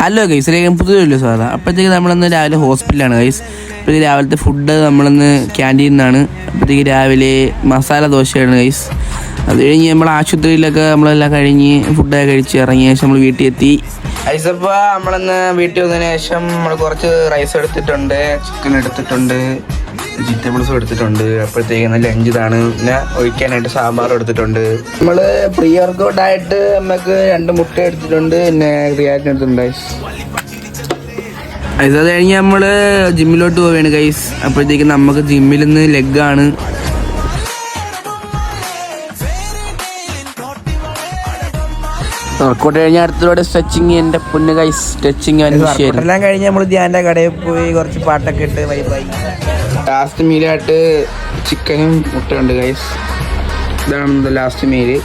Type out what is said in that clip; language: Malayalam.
ഹലോ ഗൈസ്, പുതിയൊരു സാധാ. അപ്പോഴത്തേക്ക് നമ്മളിന്ന് രാവിലെ ഹോസ്പിറ്റലാണ് ഗൈസ്. അപ്പോഴത്തേക്ക് രാവിലത്തെ ഫുഡ് നമ്മളിന്ന് ക്യാൻറ്റീനിൽ നിന്നാണ്. അപ്പോഴത്തേക്ക് രാവിലെ മസാല ദോശയാണ് ഗൈസ്. അത് കഴിഞ്ഞ് നമ്മൾ ആശുപത്രിയിലൊക്കെ നമ്മളെല്ലാം കഴിഞ്ഞ് ഫുഡൊക്കെ കഴിച്ച് ഇറങ്ങിയ ശേഷം നമ്മൾ വീട്ടിൽ എത്തി ഗൈസ്. അപ്പോൾ നമ്മളിന്ന് വീട്ടിൽ വന്നതിന് ശേഷം നമ്മൾ കുറച്ച് റൈസ് എടുത്തിട്ടുണ്ട്, ചിക്കൻ എടുത്തിട്ടുണ്ട്, വെജിറ്റബിൾസും എടുത്തിട്ടുണ്ട്. അപ്പോഴത്തേക്ക് നല്ല ലഞ്ച് ഇതാണ്. പിന്നെ ഒഴിക്കാനായിട്ട് സാമ്പാറും എടുത്തിട്ടുണ്ട്. നമ്മൾ പ്രീ വർക്കൗട്ടായിട്ട് നമുക്ക് 2 മുട്ട എടുത്തിട്ടുണ്ട്, പിന്നെ ക്രിയാറ്റിൻ എടുത്തിട്ടുണ്ട് ഗൈസ്. അത് കഴിഞ്ഞ് നമ്മൾ ജിമ്മിലോട്ട് പോവുകയാണ് ഗൈസ്. അപ്പോഴത്തേക്ക് നമുക്ക് ജിമ്മിൽ നിന്ന് ലെഗാണ്. വർക്കൗട്ട് കഴിഞ്ഞ അടുത്തൂടെ സ്ട്രെച്ചിങ്. എൻ്റെ പൊന്ന് ഗൈസ്, സ്ട്രെച്ചിങ് എല്ലാം കഴിഞ്ഞ് നമ്മൾ ധ്യാൻ്റെ കടയിൽ പോയി കുറച്ച് പാട്ടൊക്കെ ഇട്ട് വൈബായി. ലാസ്റ്റ് മീലായിട്ട് ചിക്കനും മുട്ടയുണ്ട് ഗൈസ്. ഇതാണ് ലാസ്റ്റ് മീല്.